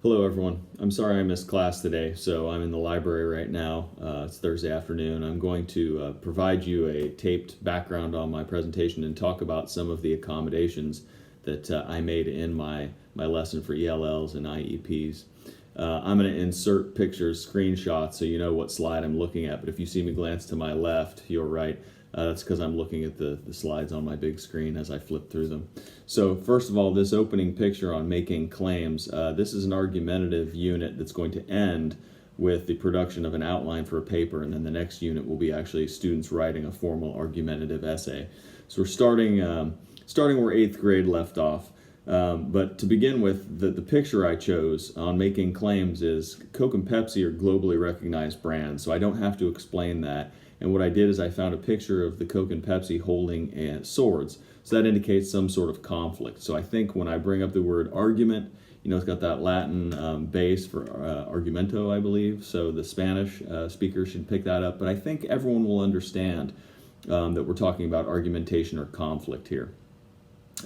Hello everyone. I'm sorry I missed class today, so I'm in the library right now. It's Thursday afternoon. I'm going to provide you a taped background on my presentation and talk about some of the accommodations that I made in my lesson for ELLs and IEPs. I'm going to insert pictures, screenshots, so you know what slide I'm looking at, but if you see me glance to my left, you're right. That's because I'm looking at the slides on my big screen as I flip through them. So first of all, this opening picture on making claims, this is an argumentative unit that's going to end with the production of an outline for a paper, and then the next unit will be actually students writing a formal argumentative essay. So we're starting where 8th grade left off. But to begin with, the picture I chose on making claims is Coke and Pepsi are globally recognized brands, so I don't have to explain that. And what I did is I found a picture of the Coke and Pepsi holding swords. So that indicates some sort of conflict. So I think when I bring up the word argument, it's got that Latin base for argumento, I believe. So the Spanish speaker should pick that up. But I think everyone will understand that we're talking about argumentation or conflict here.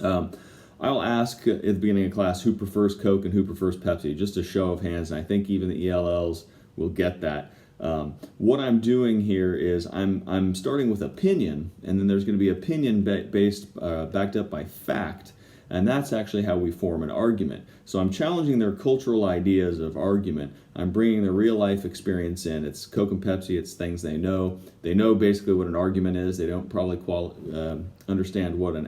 I'll ask at the beginning of class who prefers Coke and who prefers Pepsi, just a show of hands, and I think even the ELLs will get that. What I'm doing here is I'm starting with opinion, and then there's going to be opinion based backed up by fact, and that's actually how we form an argument. So I'm challenging their cultural ideas of argument. I'm bringing their real life experience in. It's Coke and Pepsi. It's things they know. They know basically what an argument is. They don't probably understand what an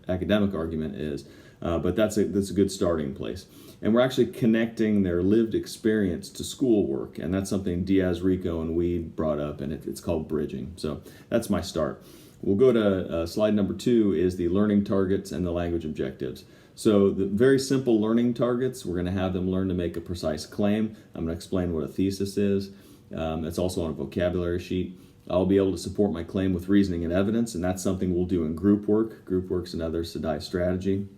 academic argument is, but that's a good starting place. And we're actually connecting their lived experience to schoolwork, and that's something Diaz, Rico, and Weed brought up, and it's called bridging. So that's my start. We'll go to slide number 2 is the learning targets and the language objectives. So the very simple learning targets, we're going to have them learn to make a precise claim. I'm going to explain what a thesis is. It's also on a vocabulary sheet. I'll be able to support my claim with reasoning and evidence, and that's something we'll do in group work. Group work's another SEDI strategy.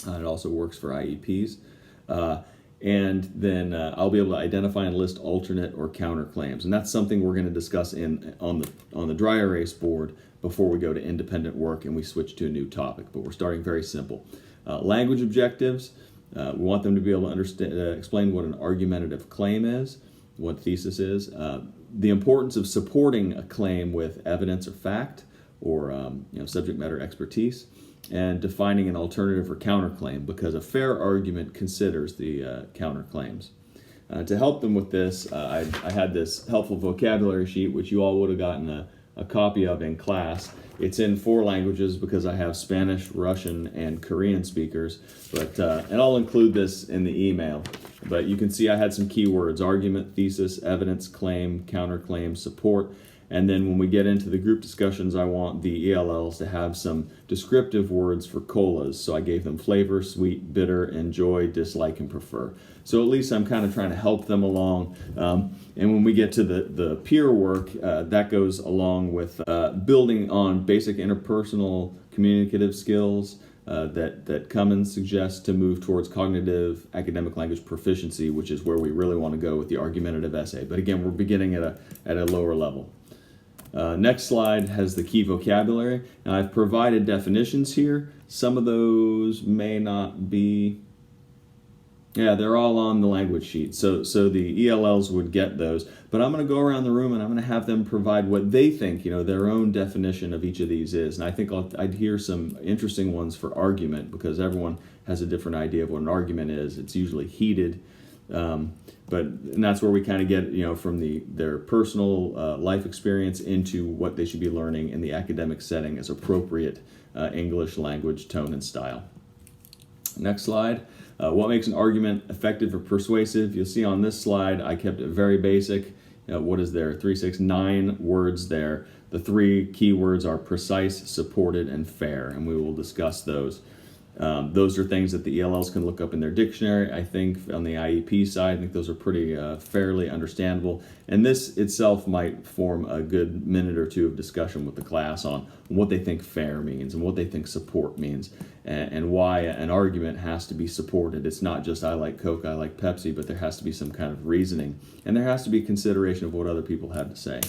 It also works for IEPs. And then I'll be able to identify and list alternate or counterclaims, and that's something we're going to discuss on the dry erase board before we go to independent work and we switch to a new topic. But we're starting very simple. Language objectives. We want them to be able to explain what an argumentative claim is, what thesis is, the importance of supporting a claim with evidence or fact, or subject matter expertise, and defining an alternative or counterclaim, because a fair argument considers the counterclaims. To help them with this, I had this helpful vocabulary sheet, which you all would have gotten a copy of in class. It's in 4 languages because I have Spanish, Russian, and Korean speakers, and I'll include this in the email. But you can see I had some keywords: argument, thesis, evidence, claim, counterclaim, support. And then when we get into the group discussions, I want the ELLs to have some descriptive words for colas. So I gave them flavor, sweet, bitter, enjoy, dislike, and prefer. So at least I'm kind of trying to help them along. And when we get to the peer work, that goes along with building on basic interpersonal communicative skills that Cummins suggests to move towards cognitive academic language proficiency, which is where we really want to go with the argumentative essay. But again, we're beginning at a lower level. Next slide has the key vocabulary. Now I've provided definitions here. Some of those may not be, they're all on the language sheet. So the ELLs would get those. But I'm going to go around the room and I'm going to have them provide what they think, their own definition of each of these is. And I think I'd hear some interesting ones for argument, because everyone has a different idea of what an argument is. It's usually heated. And that's where we kind of get, from their personal life experience into what they should be learning in the academic setting as appropriate English language, tone, and style. Next slide. What makes an argument effective or persuasive? You'll see on this slide, I kept it very basic. What is there? 3, 6, 9 words there. The 3 key words are precise, supported, and fair, and we will discuss those. Those are things that the ELLs can look up in their dictionary. I think on the IEP side, I think those are pretty fairly understandable. And this itself might form a good minute or 2 of discussion with the class on what they think fair means and what they think support means, and why an argument has to be supported. It's not just I like Coke, I like Pepsi, but there has to be some kind of reasoning, and there has to be consideration of what other people have to say.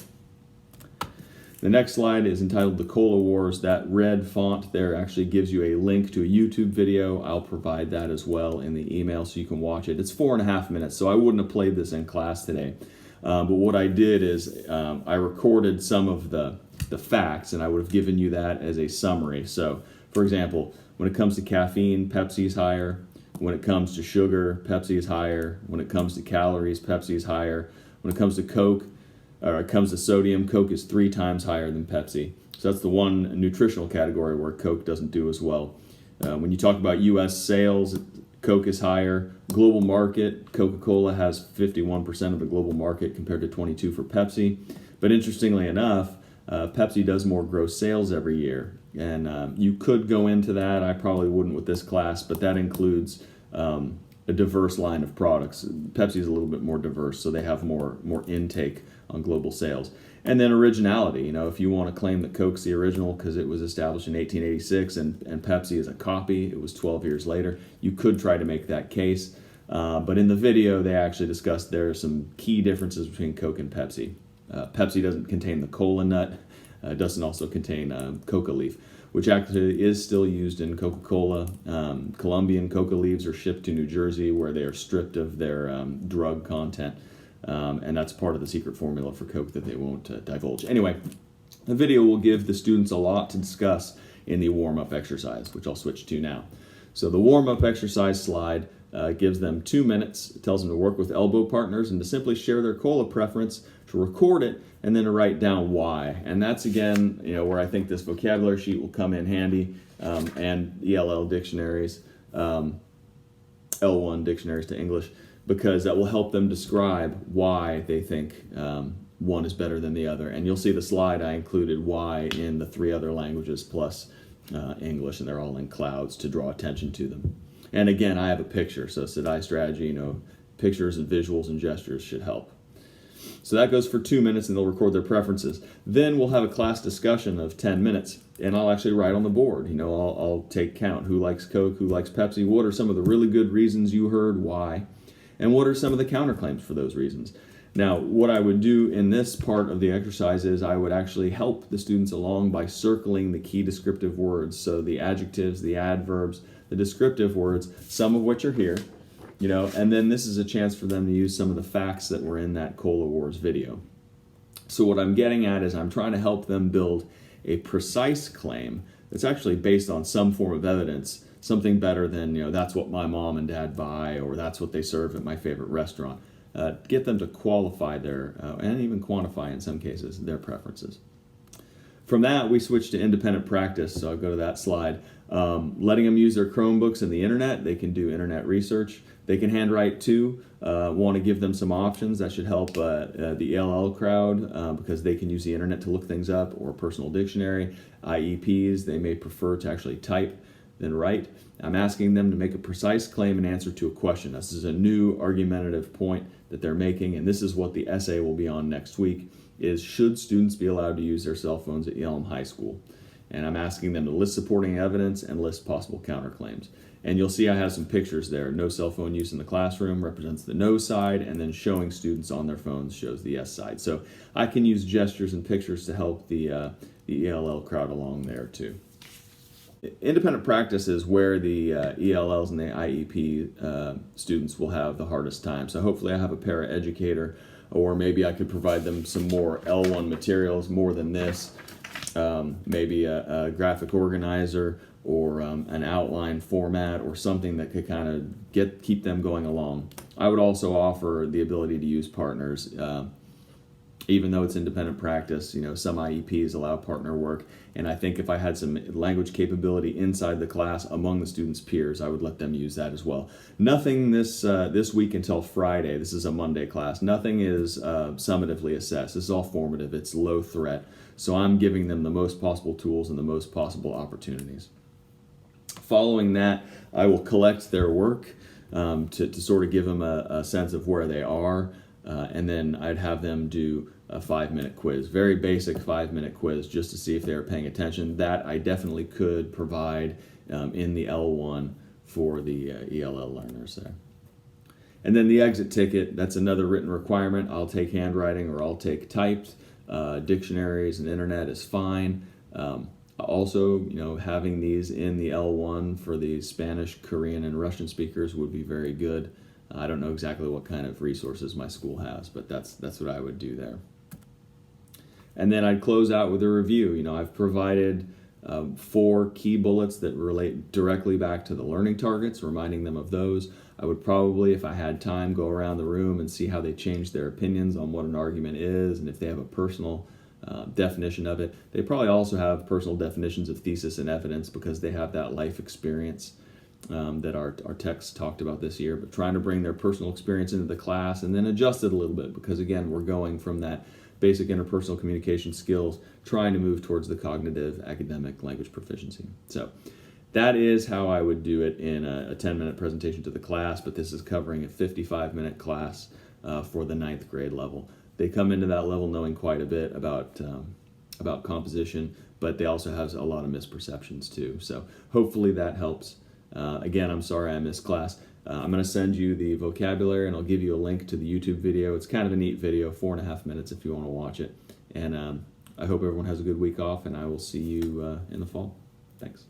The next slide is entitled The Cola Wars. That red font there actually gives you a link to a YouTube video. I'll provide that as well in the email so you can watch it. It's 4.5 minutes, so I wouldn't have played this in class today. But what I did is I recorded some of the facts, and I would have given you that as a summary. So, for example, when it comes to caffeine, Pepsi's higher. When it comes to sugar, Pepsi is higher. When it comes to calories, Pepsi is higher. When it comes to Coke, or it comes to sodium, Coke is 3 times higher than Pepsi. So that's the one nutritional category where Coke doesn't do as well. When you talk about U.S. sales, Coke is higher. Global market, Coca-Cola has 51% of the global market compared to 22% for Pepsi. But interestingly enough, Pepsi does more gross sales every year. And you could go into that. I probably wouldn't with this class, but that includes a diverse line of products. Pepsi is a little bit more diverse, so they have more intake on global sales. And then originality. You know, if you want to claim that Coke's the original because it was established in 1886 and Pepsi is a copy, it was 12 years later, you could try to make that case. But in the video, they actually discussed there are some key differences between Coke and Pepsi. Pepsi doesn't contain the cola nut. It doesn't also contain coca leaf, which actually is still used in Coca-Cola. Colombian coca leaves are shipped to New Jersey where they are stripped of their drug content. And that's part of the secret formula for Coke that they won't divulge. Anyway, the video will give the students a lot to discuss in the warm-up exercise, which I'll switch to now. So the warm-up exercise slide gives them 2 minutes. It tells them to work with elbow partners and to simply share their cola preference, to record it, and then to write down why. And that's, again, where I think this vocabulary sheet will come in handy, and ELL dictionaries, L1 dictionaries to English, because that will help them describe why they think one is better than the other. And you'll see the slide I included why in the 3 other languages plus English, and they're all in clouds to draw attention to them. And again, I have a picture, so Sedai strategy, pictures and visuals and gestures should help. So that goes for 2 minutes, and they'll record their preferences. Then we'll have a class discussion of 10 minutes, and I'll actually write on the board. I'll take count. Who likes Coke? Who likes Pepsi? What are some of the really good reasons you heard? Why? And what are some of the counterclaims for those reasons? Now, what I would do in this part of the exercise is I would actually help the students along by circling the key descriptive words. So the adjectives, the adverbs, the descriptive words, some of which are here, and then this is a chance for them to use some of the facts that were in that Cola Wars video. So what I'm getting at is I'm trying to help them build a precise claim that's actually based on some form of evidence, something better than, that's what my mom and dad buy, or that's what they serve at my favorite restaurant. Get them to qualify and even quantify in some cases, their preferences. From that, we switch to independent practice, so I'll go to that slide. Letting them use their Chromebooks and the internet. They can do internet research. They can handwrite too. Want to give them some options. That should help the ELL crowd because they can use the internet to look things up, or personal dictionary. IEPs, they may prefer to actually type than write. I'm asking them to make a precise claim in answer to a question. This is a new argumentative point that they're making, and this is what the essay will be on next week, is should students be allowed to use their cell phones at Yelm High School? And I'm asking them to list supporting evidence and list possible counterclaims. And you'll see I have some pictures there. No cell phone use in the classroom represents the no side, and then showing students on their phones shows the yes side. So I can use gestures and pictures to help the ELL crowd along there too. Independent practice is where the ELLs and the IEP students will have the hardest time. So hopefully I have a paraeducator, or maybe I could provide them some more L1 materials, more than this. Maybe a graphic organizer, or an outline format, or something that could kind of keep them going along. I would also offer the ability to use partners. Even though it's independent practice, some IEPs allow partner work, and I think if I had some language capability inside the class among the students' peers, I would let them use that as well. Nothing this week until Friday. This is a Monday class. Nothing is summatively assessed. This is all formative. It's low threat. So I'm giving them the most possible tools and the most possible opportunities. Following that, I will collect their work to sort of give them a sense of where they are, and then I'd have them do a 5-minute quiz, very basic 5-minute quiz, just to see if they're paying attention. That I definitely could provide in the L1 for the ELL learners there. And then the exit ticket, that's another written requirement. I'll take handwriting or I'll take typed. dictionaries and internet is fine. Also, having these in the L1 for the Spanish, Korean, and Russian speakers would be very good. I don't know exactly what kind of resources my school has, but that's what I would do there. And then I'd close out with a review. I've provided 4 key bullets that relate directly back to the learning targets, reminding them of those. I would probably, if I had time, go around the room and see how they change their opinions on what an argument is, and if they have a personal definition of it. They probably also have personal definitions of thesis and evidence because they have that life experience that our text talked about this year, but trying to bring their personal experience into the class and then adjust it a little bit because, again, we're going from that basic interpersonal communication skills, trying to move towards the cognitive academic language proficiency. So that is how I would do it in a 10-minute presentation to the class, but this is covering a 55-minute class for the 9th grade level. They come into that level knowing quite a bit about composition, but they also have a lot of misperceptions too. So hopefully that helps. Again, I'm sorry I missed class. I'm going to send you the vocabulary, and I'll give you a link to the YouTube video. It's kind of a neat video, 4.5 minutes if you want to watch it. And I hope everyone has a good week off, and I will see you in the fall. Thanks.